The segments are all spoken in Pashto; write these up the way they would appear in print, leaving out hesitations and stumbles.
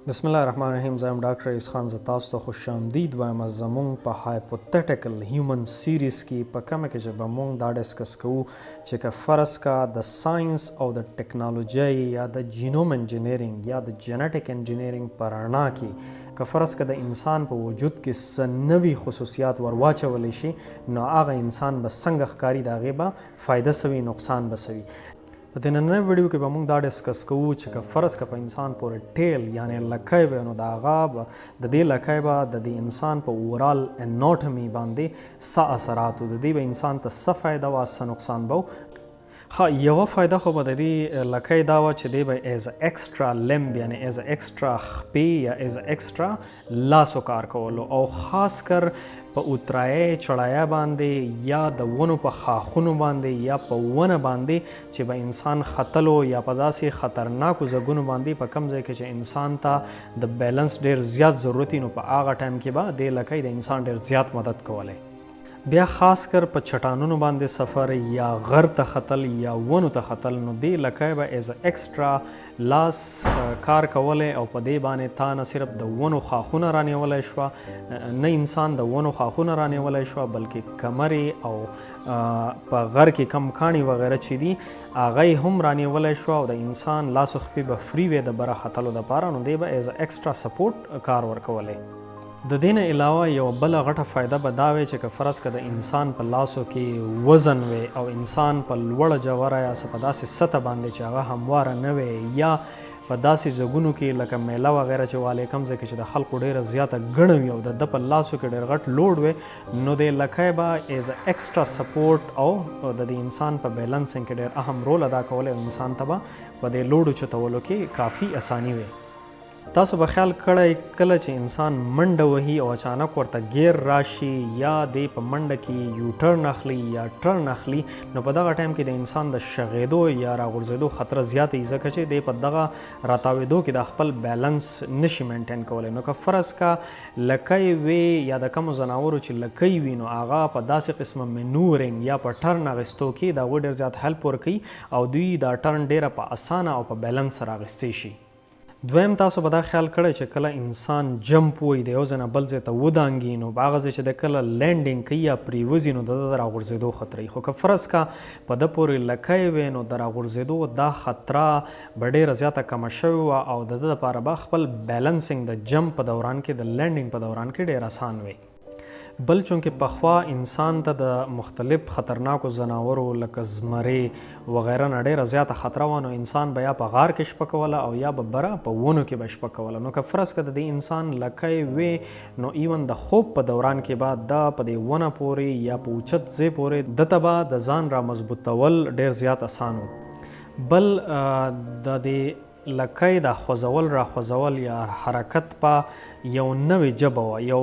بسم الله الرحمن الرحیم. زه یم ډاکټر رئیس خان. زه تاسو ته خوش آمدید وایم زموږ په هایپوتیټیکل هیومن سیریز کې په کومه کې چې به موږ دا ډسکس کوو چې که فرض کا د ساینس او د ټیکنالوژۍ یا د جینوم انجینیرینګ یا د جینیټک انجینیرینګ په رڼا کې که فرض کا د انسان په وجود کې څه نوي خصوصیات ور واچولی شي نو هغه انسان به څنګه ښکاري، د هغې به فایده سوي نقصان به سوي. په دې نننۍ ویډیو کې به موږ دا ډسکس کوو چې که فرض که په انسان پورې ټیل یعنی لکۍ وی نو د هغه به د دې لکۍ به د دې انسان په اورال اناټومي باندې څه اثرات و، د دې به انسان ته څه فایده وه، څه نقصان به و. یوه فایده خو به د دې لکۍ دا وه چې دی به ایز اکسټرا لمب یعنی ایز اکسټرا خپې یا ایز اکسټرا لاسو کار کولو، او خاص کر په اوترایۍ چړایه باندې یا د ونو په خاښونو باندې یا په ونه باندې چې به انسان ختلو یا په داسې خطرناکو ځګونو باندې په کم ځای کې چې انسان ته د بیلنس ډیر زیات ضرورت وي نو په هغه ټایم کې به دې لکۍ د انسان ډیر زیات مدد کولی. بیا خاص کر په چټانونو باندې سفر یا غر ته ختل یا ونو ته ختل نو دې لکۍ به ایز اکسټرا لاس کار کولی او په دې باندې تا نه صرف د ونو خاښونه رانیولی شوه، نه انسان د ونو خاښونه رانیولی شوه بلکې کمرې او په غر کې کم کاڼي وغیره چې دي هغه هم رانیولی شوه او د انسان لاس او خپې به فری وې د بره ختلو دپاره، نو دی به ایز اکسټرا سپورټ کار ورکولی. د دې نه علاوه یو بله غټه فایده به دا وی چې که فرض که د انسان په لاسو کې وزن وی او انسان په لوړه جوره یا څه په داسې سطح باندې چې هغه همواره نه وی یا په داسې ځګونو کې لکه میله وغیره چې والی کم ځای کې چې د خلکو ډیره زیاته ګڼه وي او د ده په لاسو کې ډېر غټ لوډ وی نو د لکۍ به ایز اکسټرا سپورټ او د دې انسان په بیلنسینګ کې ډېر اهم رول ادا کولی او انسان ته به په دې لوډو چتولو کې کافي اساني وي. تاسو به خیال کړی کله چې انسان منډه وهي او اچانک ورته گیر راشي یا دی په منډه کې یو ټرن اخلي یا ټرن اخلي نو په دغه ټایم کې د انسان د شغېدو یا راغورځېدو خطره زیاته وي ځکه چې دی په دغه راتاوېدو کې د خپل بیلنس نشي مینټین کولی. نو که فرض کا لکۍ وي یا د کومو ځناورو چې لکۍ وي نو هغه په داسې قسمه منورینګ یا په ټرن اخیستو کې د هغوی ډېر زیات هیلپ ورکوي او دوی دا ټرن ډېره په اسانه او په بیلنس سره اخیستی شي. دویم تاسو به دا خیال کړی چې کله انسان جمپ وایي د یو ځای نه بل ځای ته ودانګي نو په هغه ځای چې د کله لینډینګ کوي یا پریوځي نو د ده د راغورځېدو خطره وي، خو که فرض کا په ده پورې لکۍ وی نو د راغورځېدو دا خطره به ډېره زیاته کمه شوې وه او د ده دپاره به خپل بیلنسینګ د جمپ په دوران کې د لینډینګ په دوران کې ډېر اسان وي. بل چونکې پخوا انسان ته د مختلف خطرناکو ځناورو لکه زمرې وغیره نه ډېره زیاته خطره وه نو انسان به یا په غار کې شپه کوله او یا به بره په ونو کې به شپه کوله. نو که فرض که د دې انسان لکۍ وی نو ایون د خوب په دوران کې به دا په دې ونه پورې یا په اوچت ځای پورې ده ته به د ځان را مضبوطول ډېر زیات اسان و. بل د دې لکۍ د خوځول را خوځول یا حرکت په یو نوې ژبه وه، یو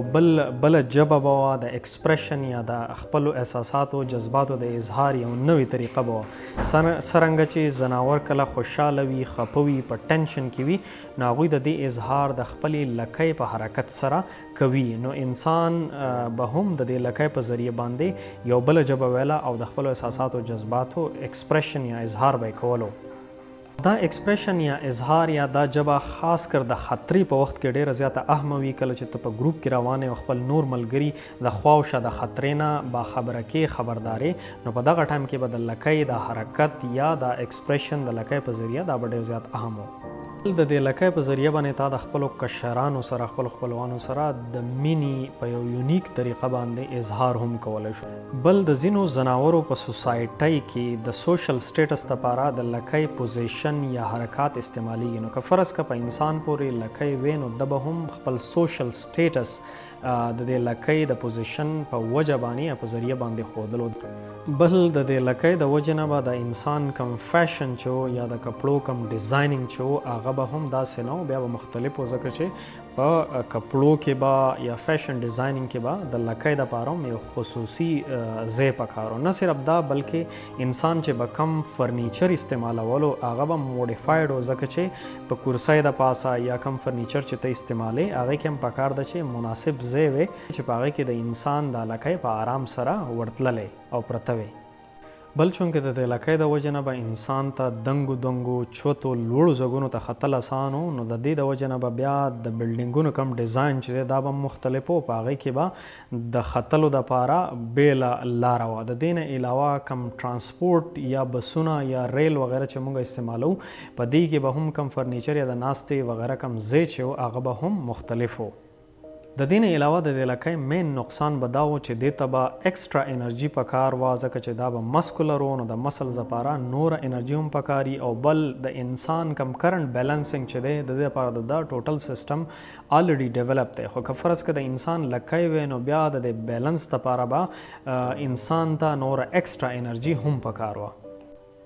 بله ژبه به وه د اکسپریشن یا د خپلو احساساتو جذباتو د اظهار یو نوې طریقه به وه. څرنګه چې ځناور کله خوشحاله وي، خفه وي، په ټینشن کې وي نو هغوی د دې اظهار د خپلې لکۍ په حرکت سره کوي، نو انسان به هم د دې لکۍ په ذریعه باندې یو بله ژبه ویله او د خپلو احساساتو جذباتو اکسپریشن یا اظهار به یې کولو. دا اکسپریشن یا اظهار یا دا ژبه خاص کر د خطرې په وخت کې ډېره زیاته اهمه وي. کله چې ته په ګروپ کې روان او خپل نور ملګري د خوا او شا د خطرې نه باخبره کې خبردارې نو په دغه ټایم کې به د لکۍ د حرکت یا د اکسپریشن د لکۍ په ذریعه دا به ډېر زیات اهم و. د دې لکۍ په ذریعه باندې تا د خپلو کشرانو سره خپلو خپلوانو سره د مینې په یو یونیک طریقه باندې اظهار هم کولی شو. بل د ځینو ځناورو په سوسایټۍ کې د سوشل سټیټس لپاره د لکۍ پوزیشن یا حرکات استعمالیږي. نو که فرض که په انسان پورې لکۍ وی نو ده به هم خپل سوشل سټیټس د دې لکۍ د پوزیشن په وجه باندې یا په ذریعه باندې ښودلو. بل د دې لکۍ د وجې نه به د انسان کم فیشن چې و یا د کپړو کم ډیزاینینګ چې و هغه به هم داسې نه و، بیا به مختلف و ځکه چې په کپړو کې به یا فیشن ډیزاینینګ کې به د لکۍ دپاره هم یو خصوصي ځای پکار و. نه صرف دا بلکې انسان چې به کم فرنیچر استعمالولو هغه به موډیفاید و ځکه چې په کرسۍ د پاسه یا کم فرنیچر چې ته استعمالې هغې کې هم پکار ده چې مناسب ځای وی چې په هغې کې د انسان دا لکۍ په آرام سره ورتللی او پرته وی. بل چونکې د دې علاقې د وجې نه به انسان ته دنګو دنګو چوتو لوړو ځایونو ته ختل اسان و، نو د دې د وجې نه به بیا د بلډینګونو کم ډیزاین چې دی دا به مختلف و، په هغې کې به د ختلو دپاره بېله لاره وه. د دې نه علاوه کم ترانسپورټ یا بسونه یا ریل وغیره چې موږ استعمالو، په دې کې به هم کم فرنیچر یا د ناستې وغیره کم ځای چې و هغه به هم مختلف و. د دې نه علاوه د دې علاقې مین نقصان به دا و چې دې ته به ایکسټرا انرژي پکار وه، ځکه چې دا به مسکولر و، نو د مسلز لپاره نوره انرژي هم پکاري، او بل د انسان کم کرنټ بیلنسنګ چې دی د دې لپاره د دا ټوټل سیسټم الریډي ډیولپ دی. خو که فرض که د انسان لکۍ وی نو بیا د دې بیلنس لپاره به انسان ته نوره ایکسټرا انرژي هم پکار وه.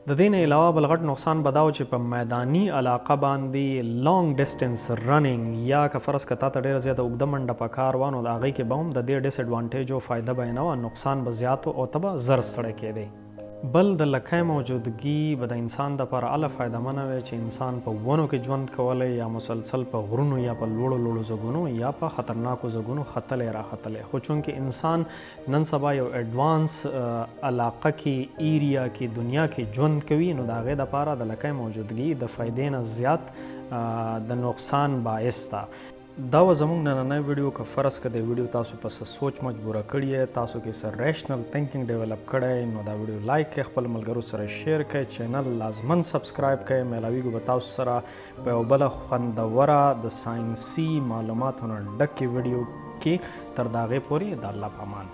د دې نه علاوه بل غټ نقصان به دا و چې په میداني علاقه باندې لانګ ډسټنس رننګ یا که فرض که تا ته ډېره زیاته اوږده منډه په کار وه، نو د هغې کې به هم د دې ډس اډوانټیج و، فایده به یې نه وه، نقصان به زیات و او ته به زر ستړی کېدی. بل د لکۍ موجودګي به د انسان دپاره هله فایدهمنه وی چې انسان په ونو کې ژوند کولی، یا مسلسل په غرونو یا په لوړو لوړو ځایونو یا په خطرناکو ځایونو ختلی راختلی. خو چونکې انسان نن سبا یو اډوانس علاقه کې ایریا کې دنیا کې ژوند کوي، نو د هغې دپاره د لکۍ موجودګي د فایدې نه زیات د نقصان باعث ده. دا و زموږ نننی ویډیو. که فرض که د ویډیو تاسو په څه سوچ مجبوره کړي، تاسو کې څه ریشنل تھنکینګ ډیولپ کړی، نو دا ویډیو لایک کړئ، خپل ملګرو سره شیر کړئ، چینل لازمن سبسکرایب کړئ. میلاویږو به تاسو سره په یو بله خوندوره د ساینسي معلوماتو نه ډکې ویډیو کې. تر د هغې پورې د الله په امان.